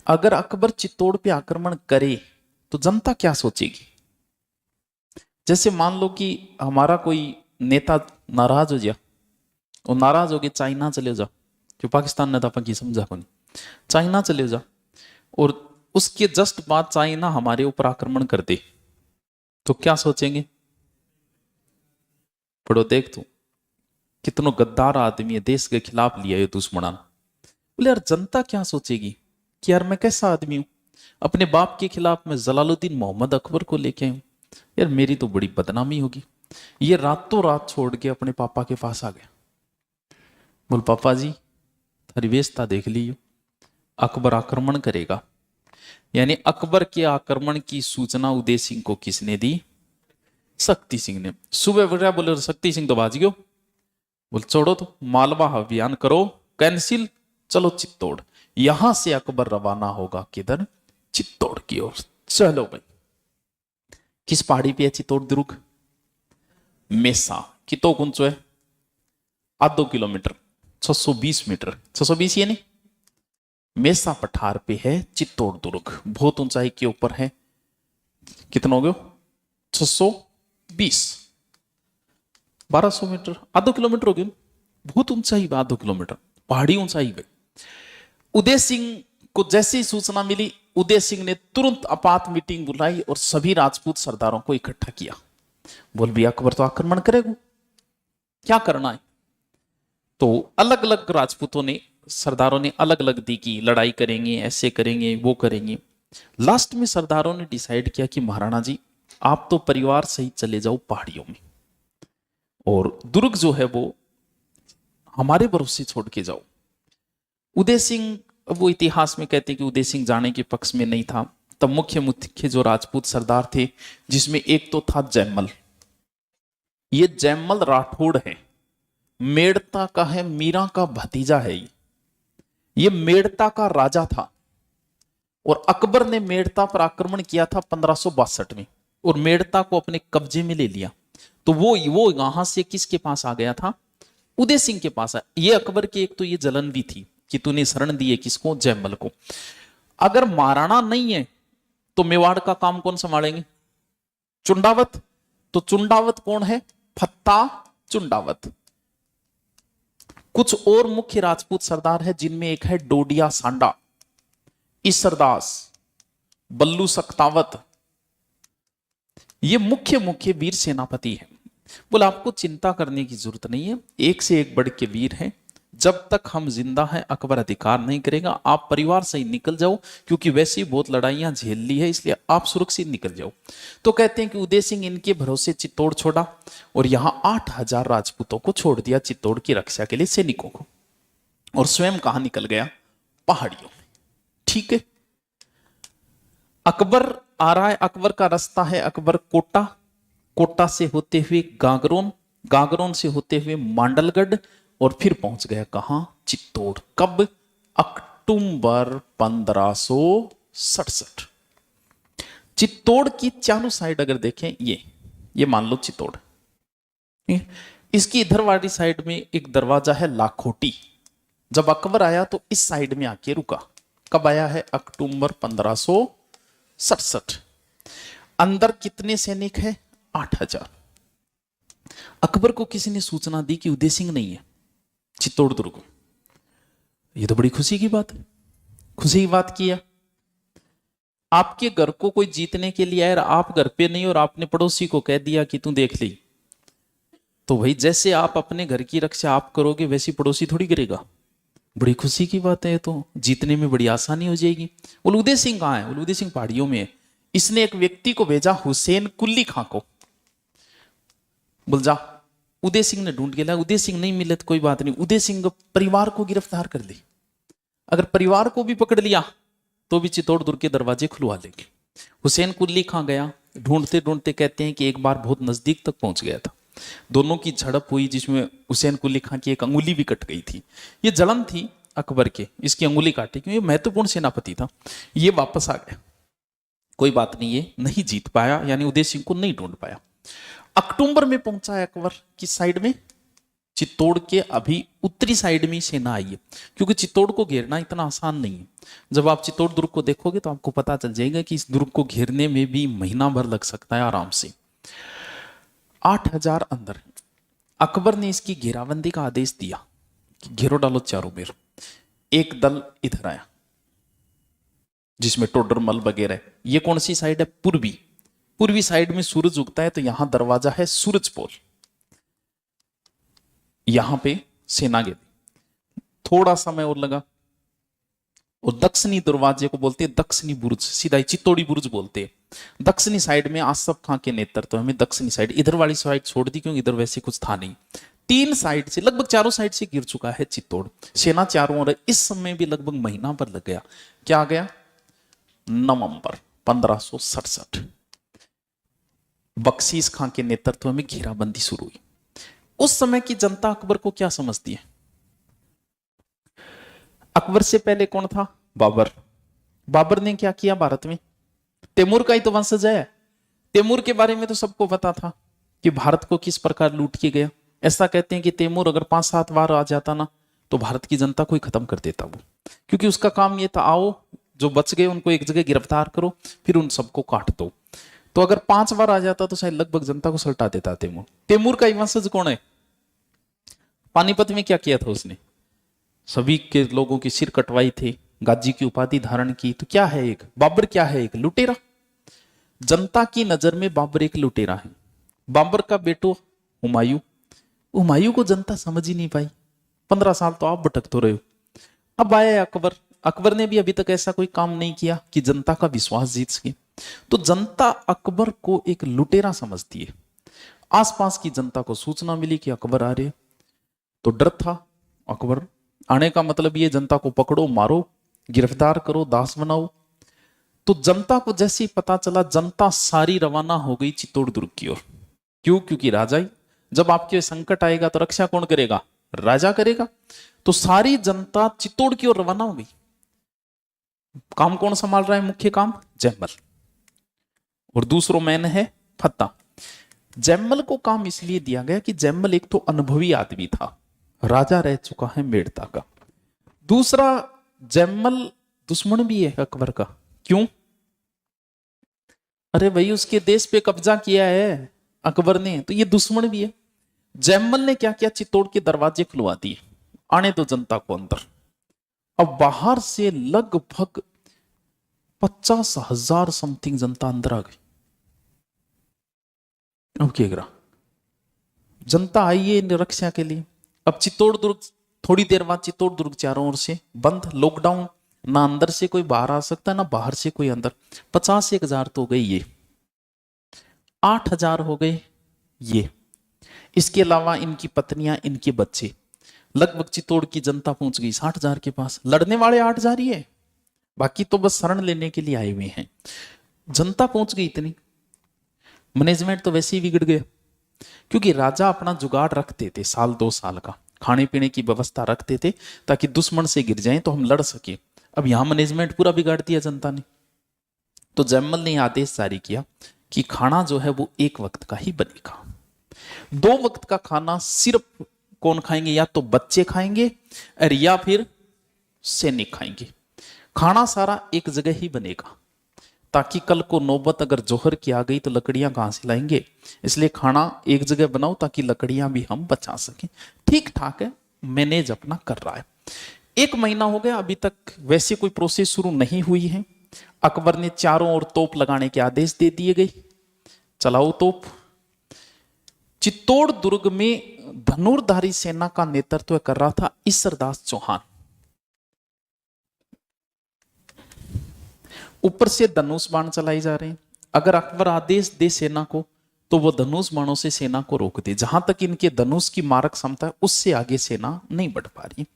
अगर अकबर चित्तौड़ पे आक्रमण करे तो जनता क्या सोचेगी? जैसे मान लो कि हमारा कोई नेता नाराज हो गया, और नाराज हो गए चाइना चले जाओ, जो पाकिस्तान ने था की समझा को नहीं, चाइना चले जाओ, और उसके जस्ट बाद चाइना हमारे ऊपर आक्रमण कर दे तो क्या सोचेंगे? पढ़ो देख तू, कितनो गद्दार आदमी है, देश के खिलाफ लिया ये दुश्मनान। बोले यार जनता क्या सोचेगी कि यार मैं कैसा आदमी हूं, अपने बाप के खिलाफ मैं जलालुद्दीन मोहम्मद अकबर को लेके आऊं, यार मेरी तो बड़ी बदनामी होगी। ये रातों रात छोड़ के अपने पापा के पास आ गया। बोल पापा जी थारी वेशता देख लियो, अकबर आक्रमण करेगा। यानी अकबर के आक्रमण की सूचना उदय सिंह को किसने दी? शक्ति सिंह ने। सुबह उठ रहा, बोले शक्ति सिंह तो बाज गयो। बोल छोड़ो तो मालवा अभियान करो कैंसिल, चलो चित्तौड़। यहां से अकबर रवाना होगा किधर? चित्तौड़ की ओर। चलो भाई, किस पहाड़ी पे है चित्तौड़ दुर्ग? मेसा। कितो ऊंचो है? आधो किलोमीटर, 620 मीटर। 620 ये नहीं, मेसा पठार पे है चित्तौड़ दुर्ग, बहुत ऊंचाई के ऊपर है। कितना हो गया? 620, 1200 मीटर, आधो किलोमीटर हो गया। बहुत ऊंचाई, आधो किलोमीटर पहाड़ी ऊंचाई पे। उदय सिंह को जैसे ही सूचना मिली, उदय सिंह ने तुरंत आपात मीटिंग बुलाई और सभी राजपूत सरदारों को इकट्ठा किया। बोल भी अकबर तो आक्रमण करेगा, क्या करना है? तो अलग अलग राजपूतों ने, सरदारों ने अलग अलग दी कि लड़ाई करेंगे, ऐसे करेंगे, वो करेंगे। लास्ट में सरदारों ने डिसाइड किया कि महाराणा जी आप तो परिवार सहित चले जाओ पहाड़ियों में, और दुर्ग जो है वो हमारे भरोसे छोड़ के जाओ। उदय सिंह, वो इतिहास में कहते हैं कि उदय सिंह जाने के पक्ष में नहीं था। तब मुख्य मुख्य जो राजपूत सरदार थे, जिसमें एक तो था जयमल। ये जयमल राठौड़ है, मेड़ता का है, मीरा का भतीजा है। ये मेड़ता का राजा था, और अकबर ने मेड़ता पर आक्रमण किया था 1562 में, और मेड़ता को अपने कब्जे में ले लिया। तो वो यहां से किसके पास आ गया था? उदय सिंह के पास। ये अकबर की एक तो ये जलन भी थी कि तूने शरण दी है किसको? जयमल को। अगर महाराणा नहीं है तो मेवाड़ का काम कौन संभालेंगे? चुंडावत। तो चुंडावत कौन है? फत्ता चुंडावत। कुछ और मुख्य राजपूत सरदार है, जिनमें एक है डोडिया सांडा, ईसरदास, बल्लू सख्तावत। ये मुख्य मुख्य वीर सेनापति हैं। बोले आपको चिंता करने की जरूरत नहीं है, एक से एक बढ़ के वीर हैं। जब तक हम जिंदा हैं अकबर अधिकार नहीं करेगा। आप परिवार से ही निकल जाओ, क्योंकि वैसे ही बहुत लड़ाइयां झेल ली है, इसलिए आप सुरक्षित निकल जाओ। तो कहते हैं कि उदय सिंह इनके भरोसे चित्तौड़ छोड़ा, और यहां 8000 राजपूतों को छोड़ दिया चित्तौड़ की रक्षा के लिए, सैनिकों को, और स्वयं कहां निकल गया? पहाड़ियों में। ठीक है, अकबर आ रहा है। अकबर का रास्ता है, अकबर कोटा, कोटा से होते हुए गागरोन, गागरोन से होते हुए मांडलगढ़, और फिर पहुंच गया कहां? चित्तौड़। कब? अक्टूबर 1567। चित्तौड़ की चारों साइड अगर देखें, ये मान लो चित्तौड़, इसकी इधर वाली साइड में एक दरवाजा है लाखोटी। जब अकबर आया तो इस साइड में आके रुका। कब आया है? अक्टूबर 1567। अंदर कितने सैनिक है? 8000। अकबर को किसी ने सूचना दी कि उदय सिंह नहीं है चित्तौड़ दुर्ग। ये तो बड़ी खुशी की बात है, खुशी की बात किया। आपके घर को कोई जीतने के लिए आया, आप घर पे नहीं, और आपने पड़ोसी को कह दिया कि तू देख ली, तो भाई जैसे आप अपने घर की रक्षा आप करोगे, वैसी पड़ोसी थोड़ी करेगा। बड़ी खुशी की बात है, तो जीतने में बड़ी आसानी हो जाएगी। बोले उदय सिंह कहां है? बोले उदय सिंह पहाड़ियों में है। इसने एक व्यक्ति को भेजा, हुसैन कुल्ली खां को। बोल जा। उदय सिंह ने ढूंढ के लाया। उदय सिंह नहीं मिले तो कोई बात नहीं, उदय सिंह परिवार को गिरफ्तार कर ली। अगर परिवार को भी पकड़ लिया तो भी चित्तौड़ दुर्ग के दरवाजे खुलवा लेंगे। हुसैन कुल्ली खां गया, ढूंढते ढूंढते कहते हैं कि एक बार बहुत नजदीक तक पहुंच गया था। दोनों की झड़प हुई, जिसमें हुसैन कुल्ली खां की एक अंगुली भी कट गई थी। ये जलन थी अकबर के, इसकी अंगुली काटी, क्योंकि महत्वपूर्ण सेनापति था। ये वापस आ गया। कोई बात नहीं, ये नहीं जीत पाया, यानी उदय सिंह को नहीं ढूंढ पाया। अक्टूबर में पहुंचा है अकबर किस साइड में? चित्तौड़ के अभी उत्तरी साइड में ही सेना आई है, क्योंकि चित्तौड़ को घेरना इतना आसान नहीं है। जब आप चित्तौड़ दुर्ग को देखोगे तो आपको पता चल जाएगा कि इस दुर्ग को घेरने में भी महीना भर लग सकता है आराम से। 8,000 अंदर। अकबर ने इसकी घेराबंदी का आदेश दिया कि घेरो डालो चारों मेर। एक दल इधर आया जिसमें टोडरमल वगैरह। ये कौन सी साइड है? पूर्वी। पूर्वी साइड में सूरज उगता है, तो यहां दरवाजा है सूरज पोल, यहां पे सेना गई। थोड़ा समय और लगा, और दक्षिणी दरवाजे को बोलते हैं दक्षिणी बुर्ज, सीधा ही चित्तौड़ी बुर्ज बोलते हैं। दक्षिणी साइड में आसफ खां के नेतृत्व में दक्षिणी साइड, इधर वाली साइड छोड़ दी क्योंकि इधर वैसे कुछ था नहीं। 3 साइड से, लगभग चारों साइड से गिर चुका है चित्तौड़। सेना चारों ओर। इस समय भी लगभग महीना भर लग गया। क्या आ गया? नवंबर 1567 बख्शीश खां के नेतृत्व में घेराबंदी शुरू हुई। उस समय की जनता अकबर को क्या समझती है? अकबर से पहले कौन था? बाबर। बाबर ने क्या किया भारत में? तैमूर का ही तो वंशज है। तैमूर के बारे में तो सबको पता था कि भारत को किस प्रकार लूट के गया। ऐसा कहते हैं कि तैमूर अगर 5-7 बार आ जाता ना, तो भारत की जनता को ही खत्म कर देता वो, क्योंकि उसका काम ये था, आओ जो बच गए उनको एक जगह गिरफ्तार करो, फिर उन सबको काट दो। तो अगर 5 बार आ जाता तो शायद लगभग जनता को सल्टा देता तैमूर। तैमूर का ही वंशज कौन है? पानीपत में क्या किया था उसने? सभी के लोगों की सिर कटवाई थे, गाजी की उपाधि धारण की। तो क्या है एक बाबर? क्या है? एक लुटेरा। जनता की नजर में बाबर एक लुटेरा है। बाबर का बेटो हुमायूं, हुमायूं को जनता समझ ही नहीं पाई। 15 साल तो आप भटक तो रहे हो। अब आया अकबर। अकबर ने भी अभी तक ऐसा कोई काम नहीं किया कि जनता का विश्वास जीत सके। तो जनता अकबर को एक लुटेरा समझती है। आसपास की जनता को सूचना मिली कि अकबर आ रहे, तो डर था। अकबर आने का मतलब ये जनता को पकड़ो, मारो, गिरफ्तार करो, दास बनाओ। तो जनता को जैसे ही पता चला, जनता सारी रवाना हो गई चित्तौड़ दुर्ग की ओर। क्यों? क्योंकि राजा ही, जब आपके संकट आएगा तो रक्षा कौन करेगा? राजा करेगा। तो सारी जनता चित्तौड़ की ओर रवाना हो गई। काम कौन संभाल रहा है? मुख्य काम जैमल, और दूसरो मैन है फत्ता। जैमल को काम इसलिए दिया गया कि जैमल एक तो अनुभवी आदमी था, राजा रह चुका है मेड़ता का। दूसरा, जैमल दुश्मन भी है अकबर का। क्यों? अरे भाई, उसके देश पे कब्जा किया है अकबर ने, तो ये दुश्मन भी है। जैमल ने क्या किया? चित्तौड़ के दरवाजे खुलवा दिए, आने दो जनता को अंदर। अब बाहर से लगभग 50,000 समथिंग जनता अंदर आ गई। अब क्या करा? जनता आई है निरक्षा के लिए। अब चित्तौड़ दुर्ग, थोड़ी देर बाद चित्तौड़ दुर्ग चारों ओर से बंद, लॉकडाउन, ना अंदर से कोई बाहर आ सकता, ना बाहर से कोई अंदर। 50,000 तो हो गई ये, 8,000 हो गए ये। इसके अलावा इनकी पत्नियां, इनके बच्चे, लगभग चित्तौड़ की जनता पहुंच गई 60,000 के पास। लड़ने वाले 8,000 ही है, बाकी तो बस शरण लेने के लिए आए हुए हैं। जनता पहुंच गई इतनी। मैनेजमेंट तो वैसे ही बिगड़ गया, क्योंकि राजा अपना जुगाड़ रखते थे, 1-2 साल का खाने पीने की व्यवस्था रखते थे, ताकि दुश्मन से गिर जाएं तो हम लड़ सके। अब यहां मैनेजमेंट पूरा बिगाड़ दिया जनता ने। तो जैमल ने आदेश जारी किया कि खाना जो है वो 1 वक्त का ही बनेगा। 2 वक्त का खाना सिर्फ कौन खाएंगे? या तो बच्चे खाएंगे और या फिर सैनिक खाएंगे। खाना सारा एक जगह ही बनेगा, ताकि कल को नौबत अगर जोहर की आ गई तो लकड़ियां कहां से लाएंगे। इसलिए खाना एक जगह बनाओ ताकि लकड़ियां भी हम बचा सकें। ठीक ठाक है, मैनेज अपना कर रहा है। 1 महीना हो गया, अभी तक वैसे कोई प्रोसेस शुरू नहीं हुई है। अकबर ने चारों ओर तोप लगाने के आदेश दे दिए गए, चलाओ तोप। चित्तौड़ दुर्ग में धनुर्धारी सेना का नेतृत्व कर रहा था ईसरदास चौहान। ऊपर से धनुष बाण चलाई जा रहे हैं। अगर अकबर आदेश दे सेना को, तो वो धनुष बाणों से सेना को रोक दे। जहां तक इनके धनुष की मारक क्षमता है, उससे आगे सेना नहीं बढ़ पा रही।